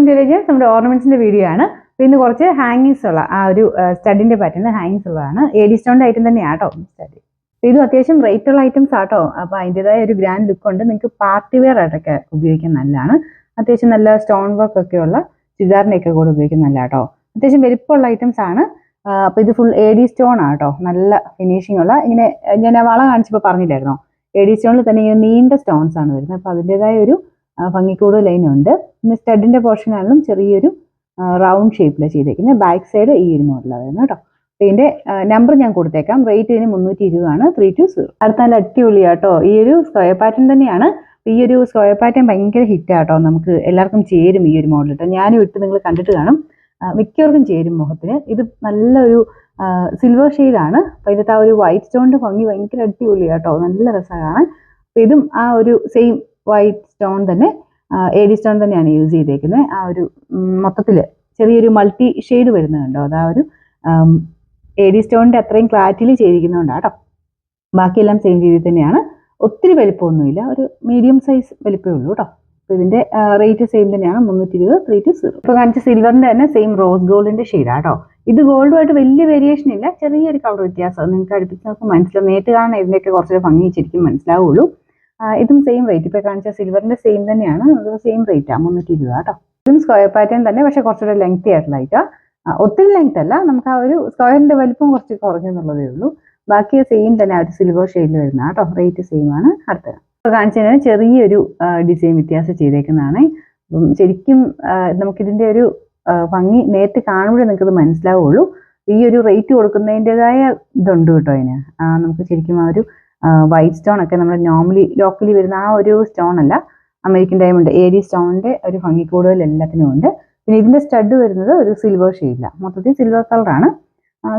To നമ്മുടെ ഓർണമെന്റ്സിന്റെ video ആണ്. പിന്നെ കുറച്ച് ഹാങ്ങിങ്സ് ഉള്ള ആ ഒരു സ്റ്റഡിന്റെ പാറ്റേൺ ഹാങ്ങിങ്സ് ഉള്ളതാണ്. AD സ്റ്റോണിന്റെ ഐറ്റം തന്നെയാട്ടോ സ്റ്റഡി. ഇതും അത്യാവശ്യം റേറ്റ് ഉള്ള ഐറ്റംസ് ആട്ടോ. അപ്പൊ അതിൻ്റെതായ ഒരു ഗ്രാൻഡ് ലുക്ക് ഉണ്ട്. നിങ്ങൾക്ക് പാർട്ടി വെയർ ആയിട്ടൊക്കെ ഉപയോഗിക്കാൻ നല്ലതാണ്. അത്യാവശ്യം നല്ല സ്റ്റോൺ വർക്ക് ഒക്കെ ഉള്ള ചുരിദാറിന്റെ ഒക്കെ കൂടെ ഉപയോഗിക്കാൻ നല്ല കേട്ടോ. അത്യാവശ്യം വലിപ്പമുള്ള ഐറ്റംസ് ആണ്. അപ്പൊ ഇത് ഫുൾ AD സ്റ്റോൺ ആട്ടോ. നല്ല ഫിനിഷിംഗ് ഉള്ള ഇങ്ങനെ ഞാൻ വള കാണിച്ചപ്പോൾ പറഞ്ഞില്ലായിരുന്നോ, AD സ്റ്റോണിൽ തന്നെ ഇങ്ങനെ നീണ്ട സ്റ്റോൺസ് ആണ് വരുന്നത്. അപ്പൊ അതിൻ്റെതായ ഒരു ഭംഗിക്കൂട് ലൈൻ ഉണ്ട്. പിന്നെ സ്റ്റഡിന്റെ പോർഷൻ ആണെങ്കിലും ചെറിയൊരു റൗണ്ട് ഷേപ്പിലാണ് ചെയ്തേക്കുന്നത്. ബാക്ക് സൈഡ് ഈ ഒരു മോഡലാണ് വരുന്നത് കേട്ടോ. ഇതിന്റെ നമ്പർ ഞാൻ കൊടുത്തേക്കാം. റേറ്റ് ഇതിന് 320 ആണ്. 320. അടുത്ത നല്ല അടിപൊളിയാട്ടോ. ഈ ഒരു സ്ക്വയർ പാറ്റേൺ തന്നെയാണ്. ഈ ഒരു സ്ക്വയർ പാറ്റേൺ ഭയങ്കര ഹിറ്റ് ആട്ടോ. നമുക്ക് എല്ലാവർക്കും ചേരും ഈ ഒരു മോഡൽ കേട്ടോ. ഞാനും ഇട്ട് നിങ്ങൾ കണ്ടിട്ട് കാണും. മിക്കവർക്കും ചേരും മുഖത്തിന്. ഇത് നല്ലൊരു സിൽവർ ഷെയ്ഡാണ്. അപ്പൊ ഇതിന്റെ ആ ഒരു വൈറ്റ് സ്റ്റോണിന്റെ ഭംഗി ഭയങ്കര അടിപൊളിയാട്ടോ. നല്ല രസമാണ്. അപ്പൊ ഇതും ആ ഒരു സെയിം വൈറ്റ് സ്റ്റോൺ തന്നെ, AD സ്റ്റോൺ തന്നെയാണ് യൂസ് ചെയ്തേക്കുന്നത്. ആ ഒരു മൊത്തത്തിൽ ചെറിയൊരു മൾട്ടി ഷെയ്ഡ് വരുന്നുണ്ടോ, അതാ ഒരു AD സ്റ്റോണിന്റെ അത്രയും ക്ലാരിറ്റിയിൽ ചെയ്തിരിക്കുന്നതുകൊണ്ടാട്ടോ. ബാക്കിയെല്ലാം സെയിം രീതിയിൽ തന്നെയാണ്. ഒത്തിരി വലിപ്പമൊന്നുമില്ല, ഒരു മീഡിയം സൈസ് വലിപ്പമേ ഉള്ളൂ കേട്ടോ. അപ്പൊ ഇതിന്റെ റേറ്റ് സെയിം തന്നെയാണ്. 320. 320. ഇപ്പൊ കാണിച്ച സിൽവറിന്റെ തന്നെ സെയിം റോസ് ഗോൾഡിന്റെ ഷെയ്ഡാട്ടോ. ഇത് ഗോൾഡുമായിട്ട് വലിയ വേരിയേഷൻ ഇല്ല, ചെറിയൊരു കളർ വ്യത്യാസം. നിങ്ങൾക്ക് അടുപ്പിച്ച് നമുക്ക് മനസ്സിലാവും. നേരിട്ട് കാണാൻ ഇതിന്റെയൊക്കെ കുറച്ചൊരു ഭംഗി ശരിക്കും മനസ്സിലാവുള്ളൂ. ഇതും സെയിം റേറ്റ്. ഇപ്പൊ കാണിച്ച സിൽവറിന്റെ സെയിം തന്നെയാണ്. സെയിം റേറ്റാണ് 320 കേട്ടോ. ഇതും സ്ക്വയർ പാറ്റേൺ തന്നെ, പക്ഷെ കുറച്ചുകൂടെ ലെങ്തി ആയിട്ടുള്ള ഒത്തിരി ലെങ്ത് അല്ല. നമുക്ക് ആ ഒരു സ്ക്വയറിന്റെ വലിപ്പം കുറച്ച് കുറഞ്ഞെന്നുള്ളതേ ഉള്ളൂ. ബാക്കി സെയിം തന്നെ ആ ഒരു സിൽവർ ഷെയ്ഡിൽ വരുന്ന കേട്ടോ. റേറ്റ് സെയിം ആണ്. അടുത്തത് ഇപ്പൊ കാണിച്ചതിന് ചെറിയൊരു ഡിസൈൻ വ്യത്യാസം ചെയ്തേക്കുന്നതാണ്. ശരിക്കും നമുക്കിതിന്റെ ഒരു ഭംഗി നേരിട്ട് കാണുമ്പോഴേ നിങ്ങൾക്കത് മനസ്സിലാവുള്ളൂ. ഈ ഒരു റേറ്റ് കൊടുക്കുന്നതിൻ്റെതായ ഇതുണ്ട് കേട്ടോ അതിന്. നമുക്ക് ശരിക്കും ആ ഒരു വൈറ്റ് സ്റ്റോൺ ഒക്കെ നമ്മൾ നോർമലി ലോക്കലി വരുന്ന ആ ഒരു സ്റ്റോൺ അല്ല, അമേരിക്കൻ ഡയമണ്ട് AD സ്റ്റോണിന്റെ ഒരു ഭംഗി കൂടുതൽ എല്ലാത്തിനും ഉണ്ട്. പിന്നെ ഇതിന്റെ സ്റ്റഡ് വരുന്നത് ഒരു സിൽവർ ഷെയ്ഡില്ല, മൊത്തത്തിൽ സിൽവർ കളറാണ്.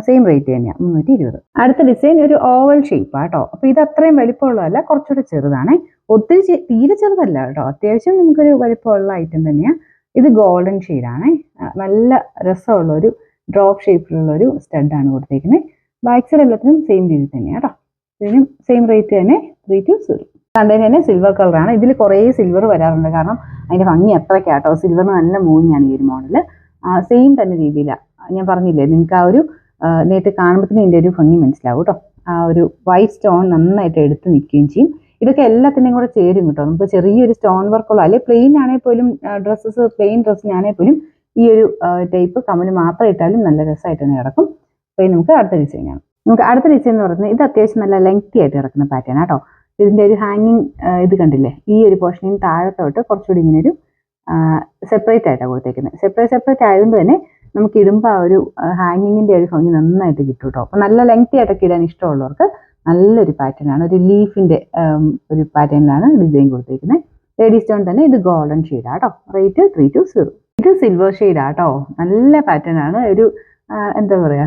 സെയിം റേറ്റ് തന്നെയാണ് 320. അടുത്ത ഡിസൈൻ ഒരു ഓവൽ ഷേപ്പ് ആട്ടോ. അപ്പൊ ഇത് അത്രയും വലിപ്പമുള്ളതല്ല, കുറച്ചുകൂടെ ചെറുതാണ്. ഒത്തിരി തീരെ ചെറുതല്ല കേട്ടോ. അത്യാവശ്യം നമുക്കൊരു വലിപ്പമുള്ള ഐറ്റം തന്നെയാണ്. ഇത് ഗോൾഡൻ ഷെയ്ഡാണ്. നല്ല രസമുള്ള ഒരു ഡ്രോപ്പ് ഷേപ്പിലുള്ള ഒരു സ്റ്റഡാണ് കൊടുത്തേക്കുന്നത്. ബാക്ക് സൈഡ് എല്ലാത്തിനും സെയിം രീതിയിൽ തന്നെയാണ് കേട്ടോ. ഇതിനും സെയിം റേറ്റ് തന്നെ 320. കണ്ടതിന് തന്നെ സിൽവർ കളറാണ്. ഇതിൽ കുറേ സിൽവർ വരാറുണ്ട്, കാരണം അതിന്റെ ഭംഗി അത്രയ്ക്കാട്ടോ. സിൽവറിന് നല്ല മൂവിങ്ങാണ് ഈ ഒരു മോഡല്. സെയിം തന്നെ രീതിയിലാണ്. ഞാൻ പറഞ്ഞില്ലേ, നിങ്ങൾക്ക് ആ ഒരു നേരിട്ട് കാണുമ്പോഴത്തേനും ഇതിന്റെ ഒരു ഭംഗി മനസ്സിലാവും കേട്ടോ. ആ ഒരു വൈറ്റ് സ്റ്റോൺ നന്നായിട്ട് എടുത്ത് നിൽക്കുകയും ചെയ്യും. ഇതൊക്കെ എല്ലാത്തിൻ്റെയും കൂടെ ചേരും കേട്ടോ. നമുക്ക് ചെറിയൊരു സ്റ്റോൺ വർക്കുള്ള, അല്ലെങ്കിൽ പ്ലെയിൻ ആണെങ്കിൽ പോലും പ്ലെയിൻ ഡ്രസ്സിനാണെങ്കിൽ പോലും ഈ ഒരു ടൈപ്പ് കമ്മൽ മാത്രം ഇട്ടാലും നല്ല രസമായിട്ട് തന്നെ കിടക്കും. അപ്പോൾ നമുക്ക് അടുത്ത ഡിസൈനാണ്. നമുക്ക് അടുത്ത ഡിസൈൻ എന്ന് പറയുന്നത് ഇത് അത്യാവശ്യം നല്ല ലെങ്തി ആയിട്ട് കിടക്കുന്ന പാറ്റേൺ ആട്ടോ. ഇതിന്റെ ഒരു ഹാങ്ങിങ് ഇത് കണ്ടില്ലേ, ഈ ഒരു പോർഷനിൽ താഴത്തോട്ട് കുറച്ചുകൂടി ഇങ്ങനെ ഒരു സെപ്പറേറ്റ് ആയിട്ടാണ് കൊടുത്തേക്കുന്നത്. സെപ്പറേറ്റ് ആയതുകൊണ്ട് തന്നെ നമുക്ക് ഇടുമ്പോൾ ആ ഒരു ഹാങ്ങിങ്ങിന്റെ ഒരു ഭംഗി നന്നായിട്ട് കിട്ടും കേട്ടോ. അപ്പൊ നല്ല ലെങ്തി ആയിട്ടൊക്കെ ഇടാൻ ഇഷ്ടമുള്ളവർക്ക് നല്ലൊരു പാറ്റേൺ ആണ്. ഒരു ലീഫിന്റെ ഒരു പാറ്റേണിലാണ് ഡിസൈൻ കൊടുത്തേക്കുന്നത്. AD സ്റ്റോൺ തന്നെ. ഇത് ഗോൾഡൻ ഷെയ്ഡാട്ടോ. റേറ്റ് 320. ഇത് സിൽവർ ഷെയ്ഡാട്ടോ. നല്ല പാറ്റേൺ ആണ്. ഒരു എന്താ പറയാ,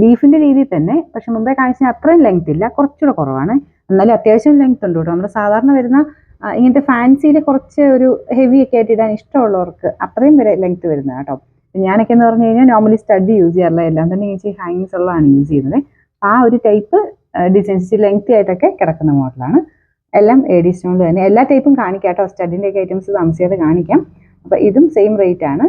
ലീഫിന്റെ രീതിയിൽ തന്നെ, പക്ഷെ മുമ്പേ കാണിച്ചാൽ അത്രയും ലെങ്ത് ഇല്ല, കുറച്ചുകൂടെ കുറവാണ്. എന്നാലും അത്യാവശ്യം ലെങ്ത് ഉണ്ട് കേട്ടോ. നമ്മുടെ സാധാരണ വരുന്ന ഇങ്ങനത്തെ ഫാൻസിയിൽ കുറച്ച് ഒരു ഹെവി ഒക്കെ ആയിട്ട് ഇടാൻ ഇഷ്ടമുള്ളവർക്ക് അത്രയും വരെ ലെങ്ത് വരുന്നത് കേട്ടോ. ഞാനൊക്കെ എന്ന് പറഞ്ഞു കഴിഞ്ഞാൽ നോർമലി സ്റ്റഡി യൂസ് ചെയ്യാറില്ല, എല്ലാം തന്നെ ഈ ഹാങ്ങിങ്സ് ഉള്ളതാണ് യൂസ് ചെയ്യുന്നത്. ആ ഒരു ടൈപ്പ് ഡിസൈൻസ് ലെങ്തി ആയിട്ടൊക്കെ കിടക്കുന്ന മോഡലാണ്. എല്ലാം AD സ്റ്റോണിൽ തന്നെ. എല്ലാ ടൈപ്പും കാണിക്കാം കേട്ടോ. സ്റ്റഡിന്റെ ഒക്കെ ഐറ്റംസ് താമസിയാതെ കാണിക്കാം. അപ്പൊ ഇതും സെയിം റേറ്റ് ആണ്.